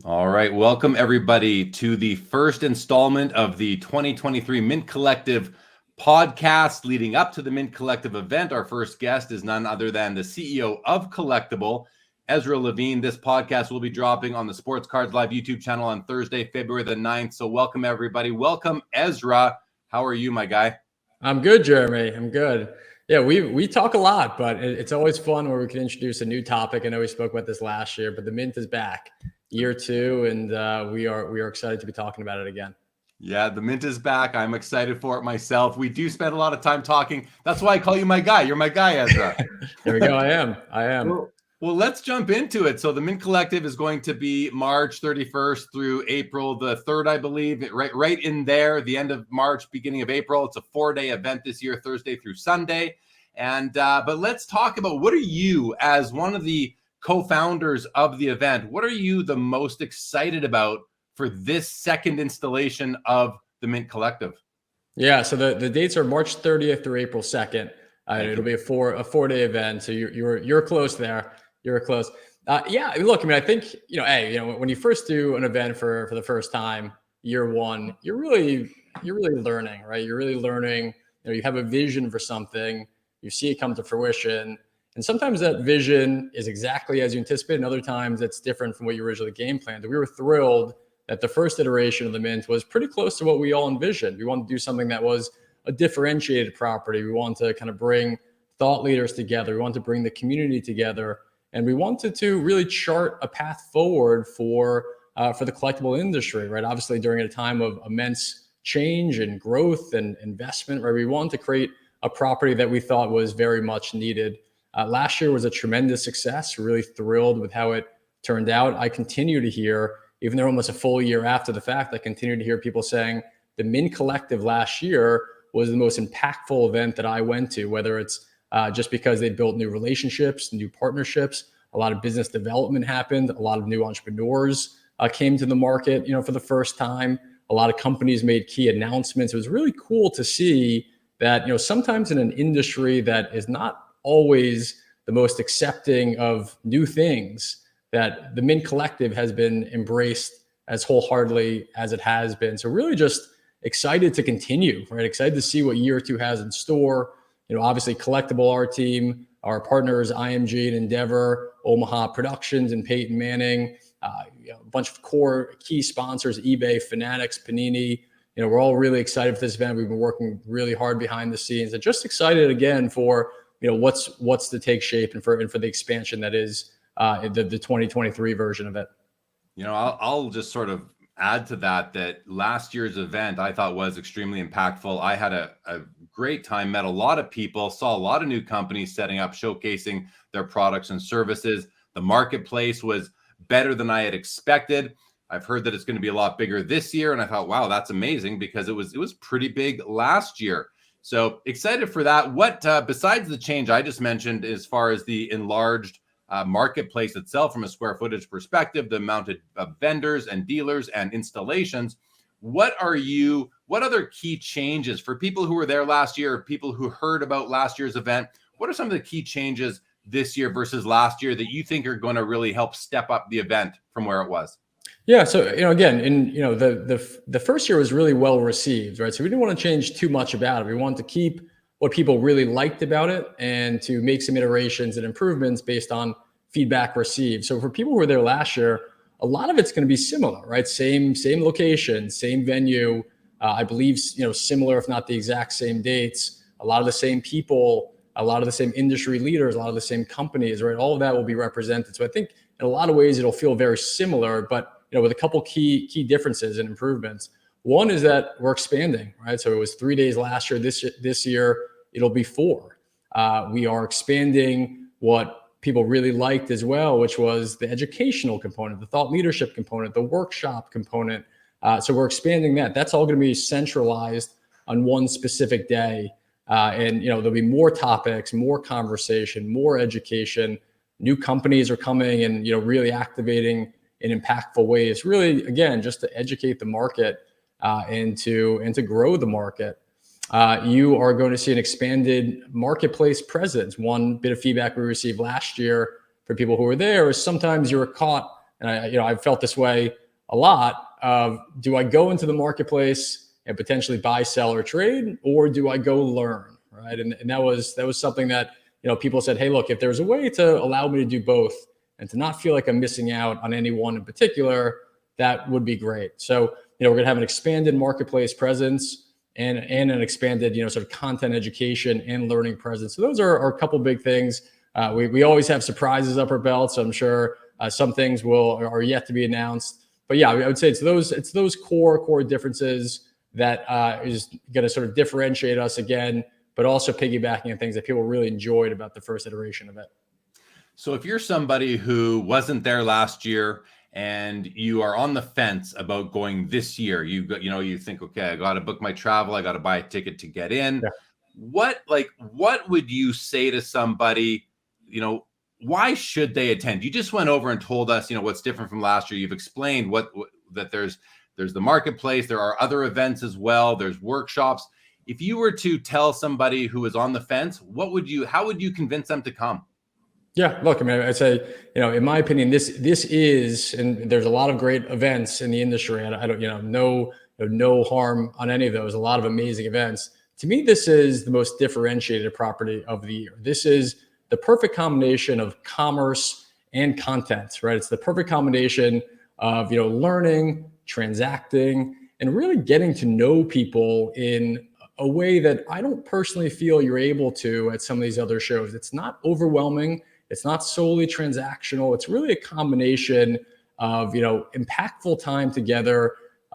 All right, welcome everybody to the first installment of the 2023 Mint Collective podcast leading up to the Mint Collective event. Our first guest is none other than the CEO of Collectable, Ezra Levine. This podcast will be dropping on the Sports Cards Live YouTube channel on Thursday, February the 9th. So welcome everybody. Welcome, Ezra. How are you, my guy? I'm good, Jeremy. I'm good. Yeah, we talk a lot, but it's always fun where we can introduce a new topic. I know we spoke about this last year, but the Mint is back, year two, and we are excited to be talking about it again. Yeah, the Mint is back. I'm excited for it myself. We do spend a lot of time talking. That's why I call you my guy. You're my guy, Ezra. There we go. I am. Well, let's jump into it. So the Mint Collective is going to be March 31st through April the 3rd, I believe. Right in there, the end of March, beginning of April. It's a 4-day event this year, Thursday through Sunday. And but let's talk about, what are you, as one of the co-founders of the event, what are you the most excited about for this second installation of the Mint Collective? Yeah, so the dates are March 30th through April 2nd. It'll be a 4-day event. So you're close there. You're close. Yeah, look, I mean, I think, when you first do an event for the first time, year one, you're really learning, right? You're really learning. You have a vision for something, you see it come to fruition, and sometimes that vision is exactly as you anticipate, and other times it's different from what you originally game planned. We were thrilled that the first iteration of the Mint was pretty close to what we all envisioned. We wanted to do something that was a differentiated property. We wanted to kind of bring thought leaders together. We wanted to bring the community together. And we wanted to really chart a path forward for the collectible industry, right? Obviously, during a time of immense change and growth and investment, right? We wanted to create a property that we thought was very much needed. Last year was a tremendous success. We're really thrilled with how it turned out. I continue to hear, even though almost a full year after the fact, I continue to hear people saying the Mint Collective last year was the most impactful event that I went to, whether it's just because they built new relationships, new partnerships, a lot of business development happened, a lot of new entrepreneurs came to the market, for the first time. A lot of companies made key announcements. It was really cool to see that, sometimes in an industry that is not always the most accepting of new things, that the Mint Collective has been embraced as wholeheartedly as it has been. So really just excited to continue, right? Excited to see what year two has in store. Obviously Collectible, our team, our partners, IMG and Endeavor, Omaha Productions and Peyton Manning, a bunch of core key sponsors, eBay, Fanatics, Panini. We're all really excited for this event. We've been working really hard behind the scenes and just excited again for, what's to take shape and for the expansion that is the 2023 version of it. I'll just sort of add to that last year's event I thought was extremely impactful. I had a great time, met a lot of people, saw a lot of new companies setting up, showcasing their products and services. The marketplace was better than I had expected. I've heard that it's going to be a lot bigger this year, and I thought, wow, that's amazing, because it was pretty big last year. So excited for that. What besides the change I just mentioned, as far as the enlarged marketplace itself from a square footage perspective, the amount of vendors and dealers and installations, what other key changes for people who were there last year, people who heard about last year's event? What are some of the key changes this year versus last year that you think are going to really help step up the event from where it was? Yeah, so again, the first year was really well received, right? So we didn't want to change too much about it. We wanted to keep what people really liked about it and to make some iterations and improvements based on feedback received. So for people who were there last year, a lot of it's going to be similar, right? Same location, same venue. I believe, similar, if not the exact same dates. A lot of the same people, a lot of the same industry leaders, a lot of the same companies, right? All of that will be represented. So I think in a lot of ways it'll feel very similar, but with a couple key differences and improvements. One is that we're expanding, right? So it was 3 days last year. This year it'll be 4. We are expanding what people really liked as well, which was the educational component, the thought leadership component, the workshop component. So we're expanding that. That's all going to be centralized on one specific day. And there'll be more topics, more conversation, more education. New companies are coming and really activating in impactful ways. Really, again, just to educate the market and to grow the market. You are going to see an expanded marketplace presence. One bit of feedback we received last year for people who were there is sometimes you were caught and I've felt this way a lot. Do I go into the marketplace and potentially buy, sell, or trade, or do I go learn, right? And that was something that people said, hey, look, if there's a way to allow me to do both and to not feel like I'm missing out on any one in particular, that would be great. So we're going to have an expanded marketplace presence and an expanded sort of content education and learning presence. So those are a couple big things. We always have surprises up our belt, so I'm sure some things are yet to be announced. But yeah, I would say it's those core differences that is going to sort of differentiate us again, but also piggybacking on things that people really enjoyed about the first iteration of it. So if you're somebody who wasn't there last year and you are on the fence about going this year, you think, okay, I got to book my travel, I got to buy a ticket to get in. Yeah. What would you say to somebody, why should they attend? You just went over and told us, what's different from last year. You've explained that there's the marketplace, there are other events as well, there's workshops. If you were to tell somebody who is on the fence, how would you convince them to come? Yeah, look, I mean, I'd say, in my opinion, this is, and there's a lot of great events in the industry. I don't, no harm on any of those. A lot of amazing events. To me, this is the most differentiated property of the year. This is the perfect combination of commerce and content, right? It's the perfect combination of, learning, transacting, and really getting to know people in a way that I don't personally feel you're able to at some of these other shows. It's not overwhelming. It's not solely transactional. It's really a combination of, impactful time together,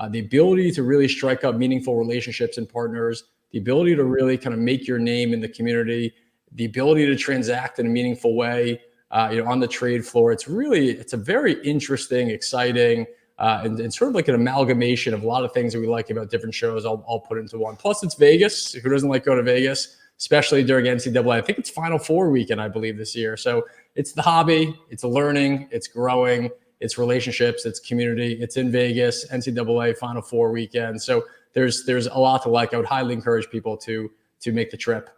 the ability to really strike up meaningful relationships and partners, the ability to really kind of make your name in the community, the ability to transact in a meaningful way, on the trade floor. It's a very interesting, exciting, and sort of like an amalgamation of a lot of things that we like about different shows. I'll put into one. Plus, it's Vegas. Who doesn't like going to Vegas? Especially during NCAA. I think it's Final Four weekend, I believe, this year. So it's the hobby, it's learning, it's growing, it's relationships, it's community, it's in Vegas, NCAA Final Four weekend. So there's a lot to like. I would highly encourage people to make the trip.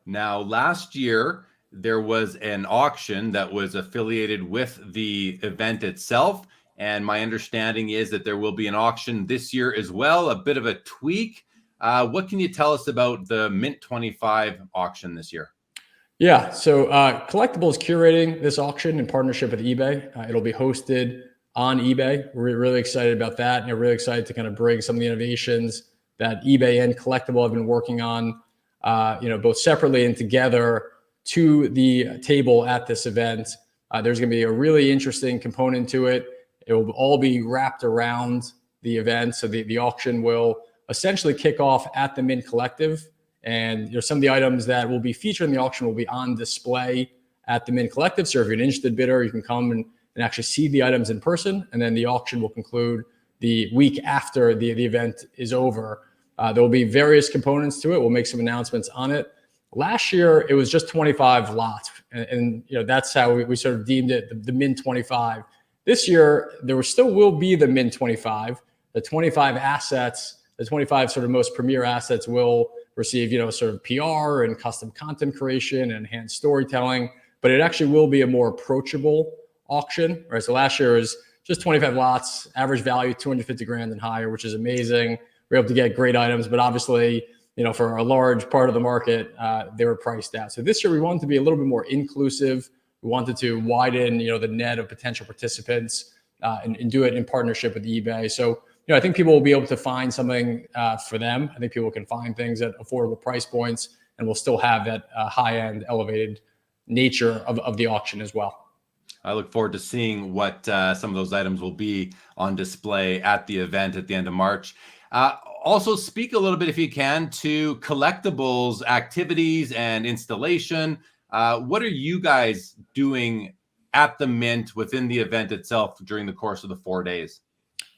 Now, last year, there was an auction that was affiliated with the event itself. And my understanding is that there will be an auction this year as well, a bit of a tweak. What can you tell us about the Mint 25 auction this year? Yeah, so Collectible is curating this auction in partnership with eBay. It'll be hosted on eBay. We're really excited about that. And we're really excited to kind of bring some of the innovations that eBay and Collectible have been working on, both separately and together to the table at this event. There's going to be a really interesting component to it. It will all be wrapped around the event. So the auction will essentially kick off at the Mint Collective. And some of the items that will be featured in the auction will be on display at the Mint Collective. So if you're an interested bidder, you can come and actually see the items in person. And then the auction will conclude the week after the event is over. There will be various components to it. We'll make some announcements on it. Last year, it was just 25 lots. And that's how we sort of deemed it, the Mint 25. This year, there still will be the Mint 25. The 25 assets, the 25 sort of most premier assets will receive, sort of PR and custom content creation and enhanced storytelling, but it actually will be a more approachable auction, right? So last year was just 25 lots, average value 250 grand and higher, which is amazing. We're able to get great items, but obviously, for a large part of the market, they were priced out. So this year we wanted to be a little bit more inclusive. We wanted to widen, the net of potential participants and do it in partnership with eBay. So, I think people will be able to find something for them. I think people can find things at affordable price points, and we'll still have that high-end, elevated nature of the auction as well. I look forward to seeing what some of those items will be on display at the event at the end of March. Also, speak a little bit, if you can, to Collectibles Activities and installation. What are you guys doing at the Mint within the event itself during the course of the 4 days?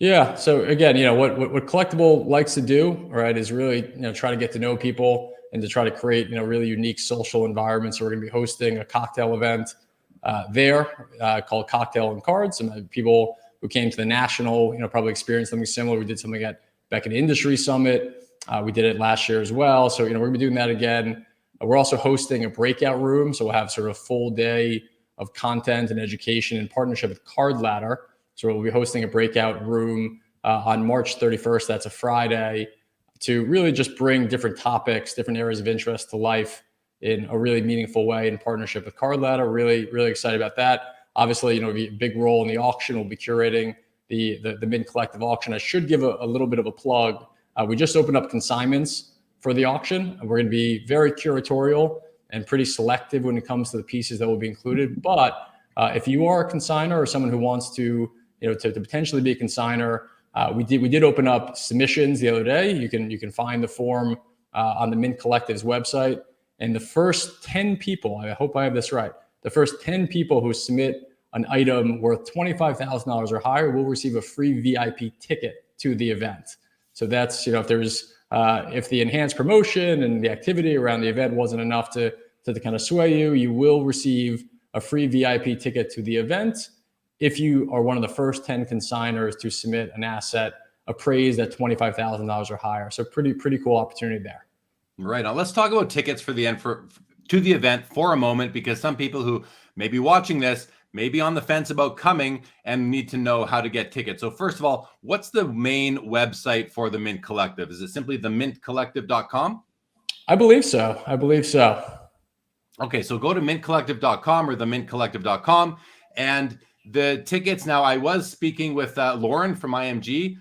Yeah. So again, what Collectible likes to do, right, is really, try to get to know people and to try to create, really unique social environments. So we're going to be hosting a cocktail event there called Cocktail and Cards. Some people who came to the national, probably experienced something similar. We did something at Beckett Industry Summit. We did it last year as well. So, we're going to be doing that again. We're also hosting a breakout room. So we'll have sort of a full day of content and education in partnership with Card Ladder. So we'll be hosting a breakout room on March 31st. That's a Friday, to really just bring different topics, different areas of interest to life in a really meaningful way in partnership with Card Ladder. Really, really excited about that. Obviously, a big role in the auction. We'll be curating the Mint Collective auction. I should give a little bit of a plug. We just opened up consignments for the auction. We're going to be very curatorial and pretty selective when it comes to the pieces that will be included. But if you are a consigner or someone who wants to potentially be a consigner, we did open up submissions the other day. You can find the form on the Mint Collective's website. And the first 10 people, I hope I have this right, the first 10 people who submit an item worth $25,000 or higher will receive a free VIP ticket to the event. So that's, if the enhanced promotion and the activity around the event wasn't enough to kind of sway you, you will receive a free VIP ticket to the event if you are one of the first 10 consigners to submit an asset appraised at $25,000 or higher. So pretty cool opportunity there. Right. Now let's talk about tickets to the event for a moment, because some people who may be watching this may be on the fence about coming and need to know how to get tickets. So first of all, what's the main website for the Mint Collective? Is it simply themintcollective.com? I believe so. Okay, so go to mintcollective.com or themintcollective.com. And the tickets, now I was speaking with Lauren from IMG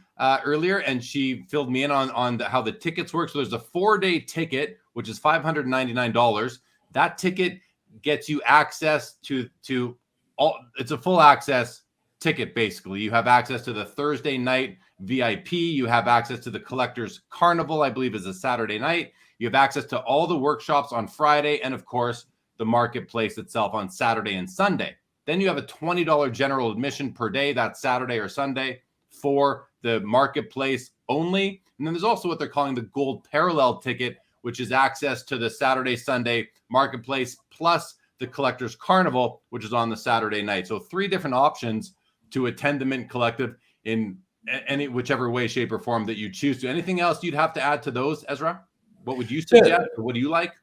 earlier, and she filled me in on how the tickets work. So there's a 4-day ticket, which is $599. That ticket gets you access to all. It's a full access ticket, basically. You have access to the Thursday night VIP. You have access to the Collectors Carnival, I believe is a Saturday night. You have access to all the workshops on Friday, and of course, the marketplace itself on Saturday and Sunday. Then you have a $20 general admission per day, that's Saturday or Sunday, for the marketplace only. And then there's also what they're calling the Gold Parallel ticket, which is access to the Saturday, Sunday marketplace, plus the Collectors Carnival, which is on the Saturday night. So 3 different options to attend the Mint Collective in any whichever way, shape, or form that you choose to. Anything else you'd have to add to those, Ezra? What would you suggest? Or what do you like?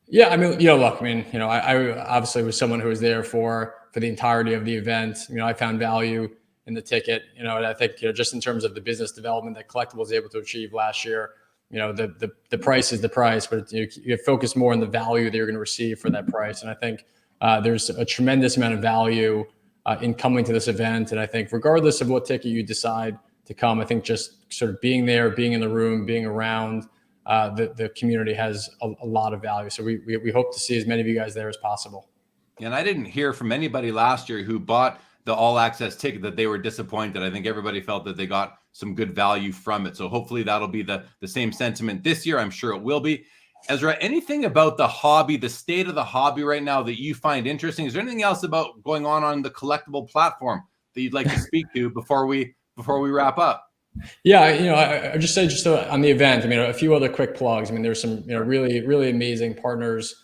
Yeah, I obviously was someone who was there for the entirety of the event. I found value in the ticket, and I think, just in terms of the business development that Collectible was able to achieve last year, the price is the price, but you focus more on the value that you're going to receive for that price. And I think there's a tremendous amount of value in coming to this event. And I think regardless of what ticket you decide to come, I think just sort of being there, being in the room, being around the community has a lot of value. So we hope to see as many of you guys there as possible. And I didn't hear from anybody last year who bought the all access ticket that they were disappointed. I think everybody felt that they got some good value from it. So hopefully that'll be the same sentiment this year. I'm sure it will be. Ezra, anything about the hobby, the state of the hobby right now that you find interesting? Is there anything else about going on the Collectible platform that you'd like to speak to before we wrap up? Yeah, I just say on the event, a few other quick plugs. There's some, really, really amazing partners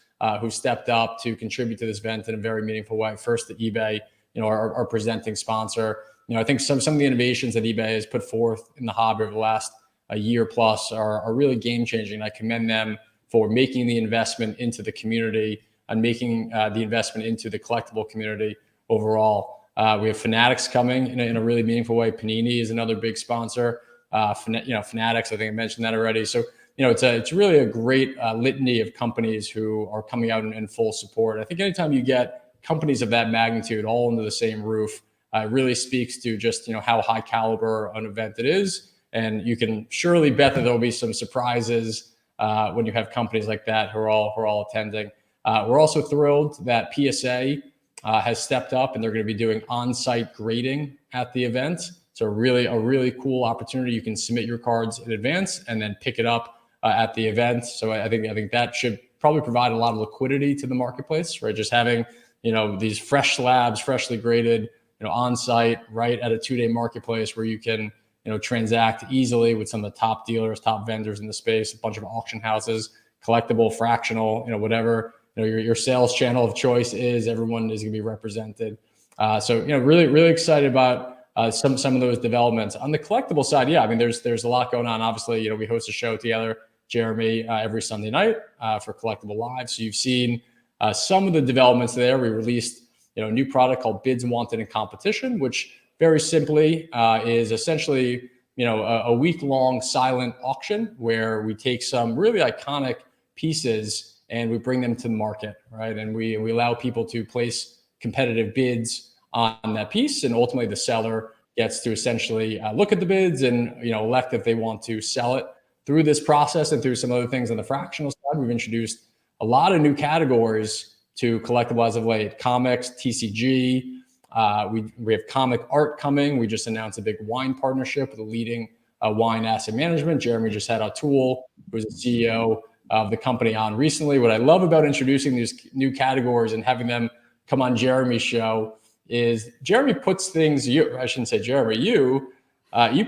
who stepped up to contribute to this event in a very meaningful way. First, the eBay, our presenting sponsor. I think some of the innovations that eBay has put forth in the hobby over the last a year plus are really game changing. I commend them for making the investment into the community and making the investment into the collectible community overall. We have Fanatics coming in a really meaningful way. Panini is another big sponsor. Fanatics, I think I mentioned that already. So, it's really a great litany of companies who are coming out in full support. I think anytime you get companies of that magnitude all under the same roof, it really speaks to just, how high caliber an event it is. And you can surely bet that there'll be some surprises when you have companies like that who are all attending. We're also thrilled that PSA has stepped up, and they're going to be doing on-site grading at the event. So a really cool opportunity. You can submit your cards in advance and then pick it up at the event. So I think that should probably provide a lot of liquidity to the marketplace, right? Just having, these fresh slabs, freshly graded, on-site, right at a 2-day marketplace where you can, transact easily with some of the top dealers, top vendors in the space, a bunch of auction houses, collectible, fractional, whatever. Your sales channel of choice is, everyone is going to be represented. So, really excited about some of those developments. On the collectible side, there's a lot going on. Obviously, we host a show together, Jeremy, every Sunday night for Collectible Live. So you've seen some of the developments there. We released a new product called Bids Wanted in Competition, which very simply is essentially a week-long silent auction where we take some really iconic pieces and we bring them to the market, right? And we allow people to place competitive bids on that piece, and ultimately the seller gets to essentially look at the bids and elect if they want to sell it. Through this process and through some other things on the fractional side, we've introduced a lot of new categories to Collectible as of late: comics, TCG. We have comic art coming. We just announced a big wine partnership with a leading wine asset management. Jeremy just had Atul, who's the CEO of the company, on recently. What I love about introducing these new categories and having them come on Jeremy's show is Jeremy puts things, I shouldn't say Jeremy, you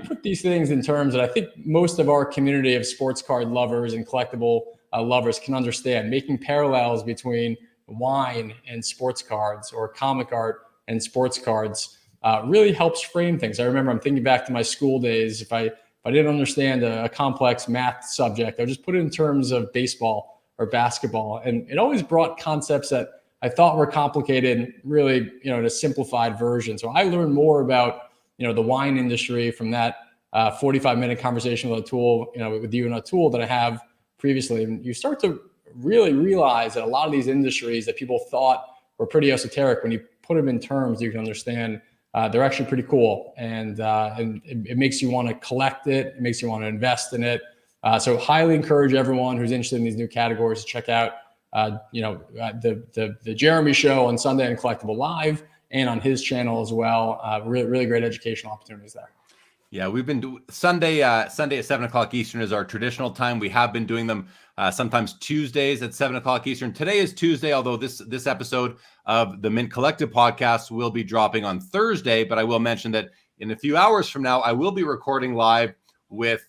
put these things in terms that I think most of our community of sports card lovers and collectible lovers can understand, making parallels between wine and sports cards or comic art and sports cards really helps frame things. I remember, I'm thinking back to my school days. If I didn't understand a complex math subject, I would just put it in terms of baseball or basketball. And it always brought concepts that I thought were complicated, really, in a simplified version. So I learned more about, the wine industry from that 45-minute conversation with Atul, with you and Atul, that I have previously. And you start to really realize that a lot of these industries that people thought were pretty esoteric, when you put them in terms you can understand, they're actually pretty cool. And it makes you want to collect it. It makes you want to invest in it. So highly encourage everyone who's interested in these new categories to check out the Jeremy show on Sunday and Collectible Live, and on his channel as well. Really great educational opportunities there. Yeah, we've been doing Sunday at 7:00 Eastern is our traditional time. We have been doing them sometimes Tuesdays at 7:00 Eastern. Today is Tuesday, although this episode of the Mint Collective podcast will be dropping on Thursday. But I will mention that in a few hours from now, I will be recording live with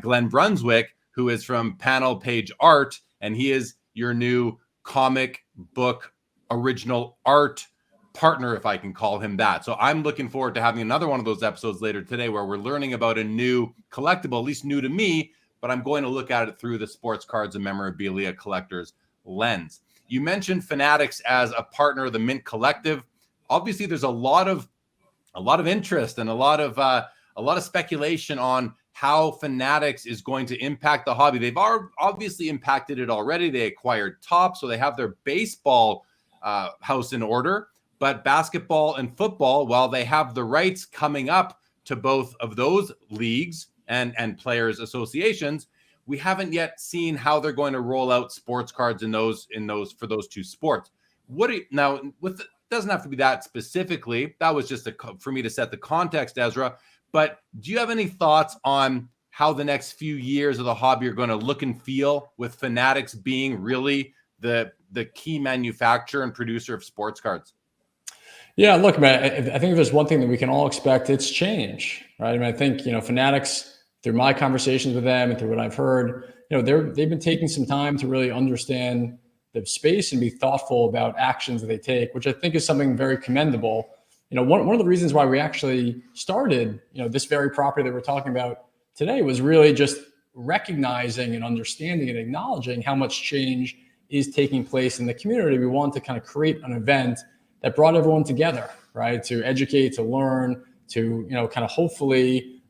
Glenn Brunswick, who is from Panel Page Art, and he is your new comic book original art partner, if I can call him that. So I'm looking forward to having another one of those episodes later today where we're learning about a new collectible, at least new to me, but I'm going to look at it through the sports cards and memorabilia collector's lens. You mentioned Fanatics as a partner of the Mint Collective. Obviously, there's a lot of interest and a lot of speculation on how Fanatics is going to impact the hobby. They've obviously impacted it already. They acquired Top, so they have their baseball house in order. But basketball and football, while they have the rights coming up to both of those leagues and players associations, we haven't yet seen how they're going to roll out sports cards in those for those two sports. Doesn't have to be that specifically. That was just for me to set the context, Ezra. But do you have any thoughts on how the next few years of the hobby are going to look and feel, with Fanatics being really the key manufacturer and producer of sports cards? Yeah, look, man, I think if there's one thing that we can all expect, it's change, right? I mean, I think, Fanatics, through my conversations with them and through what I've heard, they've been taking some time to really understand the space and be thoughtful about actions that they take, which I think is something very commendable. One of the reasons why we actually started, this very property that we're talking about today was really just recognizing and understanding and acknowledging how much change is taking place in the community. We want to kind of create an event that brought everyone together, right? To educate, to learn, to, kind of hopefully,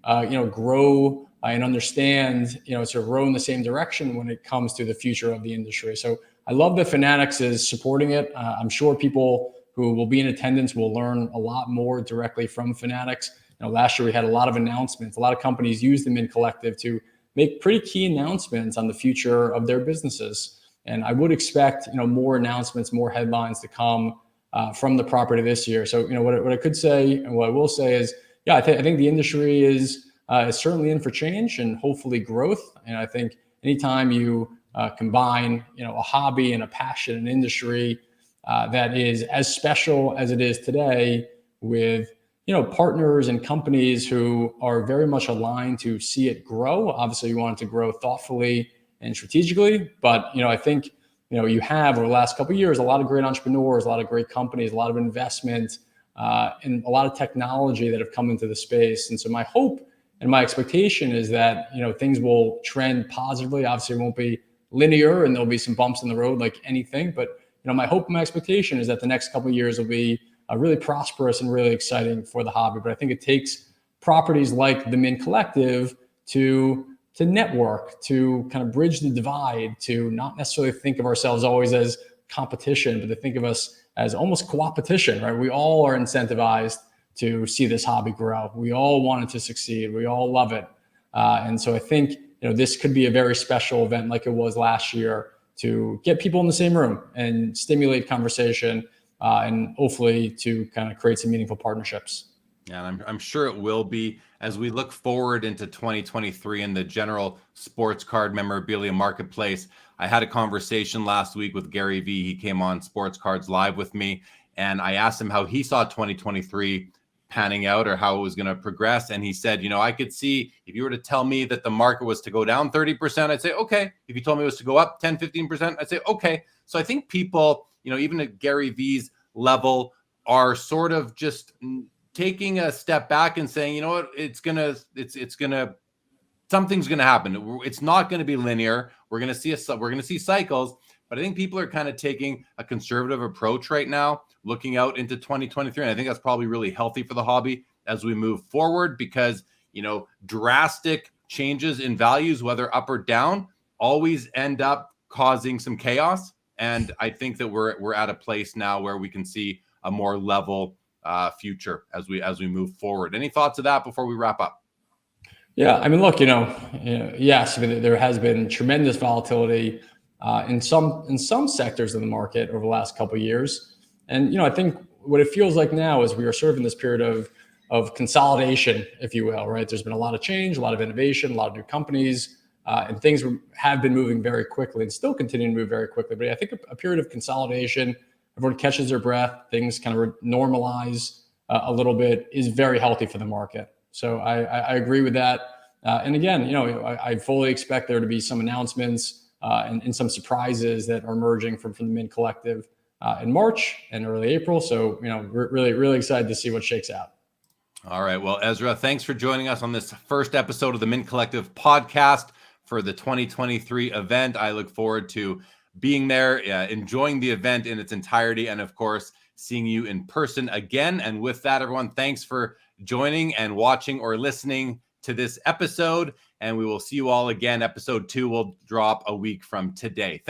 grow and understand, to row in the same direction when it comes to the future of the industry. So I love that Fanatics is supporting it. I'm sure people who will be in attendance will learn a lot more directly from Fanatics. Last year we had a lot of announcements. A lot of companies used the Mint Collective to make pretty key announcements on the future of their businesses. And I would expect, more announcements, more headlines to come from the property this year. So, what I could say and what I will say is, yeah, I think the industry is certainly in for change and hopefully growth. And I think anytime you combine, a hobby and a passion, an industry that is as special as it is today, with partners and companies who are very much aligned to see it grow. Obviously, you want it to grow thoughtfully and strategically, but I think you have over the last couple of years a lot of great entrepreneurs, a lot of great companies, a lot of investment, and a lot of technology that have come into the space. And so my hope and my expectation is that things will trend positively. Obviously, it won't be linear, and there'll be some bumps in the road like anything. But my hope and my expectation is that the next couple of years will be really prosperous and really exciting for the hobby. But I think it takes properties like the Mint Collective to network, to kind of bridge the divide, to not necessarily think of ourselves always as competition, but to think of us as almost coopetition, right? We all are incentivized to see this hobby grow. We all want it to succeed. We all love it. And so I think, this could be a very special event like it was last year to get people in the same room and stimulate conversation and hopefully to kind of create some meaningful partnerships. Yeah, and I'm sure it will be as we look forward into 2023 in the general sports card memorabilia marketplace. I had a conversation last week with Gary V. He came on Sports Cards Live with me, and I asked him how he saw 2023 panning out or how it was going to progress. And he said, I could see if you were to tell me that the market was to go down 30%, I'd say, okay. If you told me it was to go up 10, 15%, I'd say, okay. So I think people, even at Gary V's level, are sort of just taking a step back and saying, you know what, something's gonna happen. It's not gonna be linear. We're gonna see cycles, but I think people are kind of taking a conservative approach right now, looking out into 2023. And I think that's probably really healthy for the hobby as we move forward, because drastic changes in values, whether up or down, always end up causing some chaos. And I think that we're at a place now where we can see a more level future as we move forward. Any thoughts of that before we wrap up? Yeah, I mean, look, yes, I mean, there has been tremendous volatility in some sectors of the market over the last couple of years, and I think what it feels like now is we are sort of in this period of consolidation, if you will, right? There's been a lot of change, a lot of innovation, a lot of new companies, and things have been moving very quickly and still continuing to move very quickly. But I think a period of consolidation, everyone catches their breath, things kind of normalize a little bit, is very healthy for the market. So I agree with that. And again, I fully expect there to be some announcements and some surprises that are emerging from the Mint Collective in March and early April. So, we're really, really excited to see what shakes out. All right. Well, Ezra, thanks for joining us on this first episode of the Mint Collective podcast for the 2023 event. I look forward to being there, enjoying the event in its entirety, and of course, seeing you in person again. And with that, everyone, thanks for joining and watching or listening to this episode. And we will see you all again. Episode 2 will drop a week from today.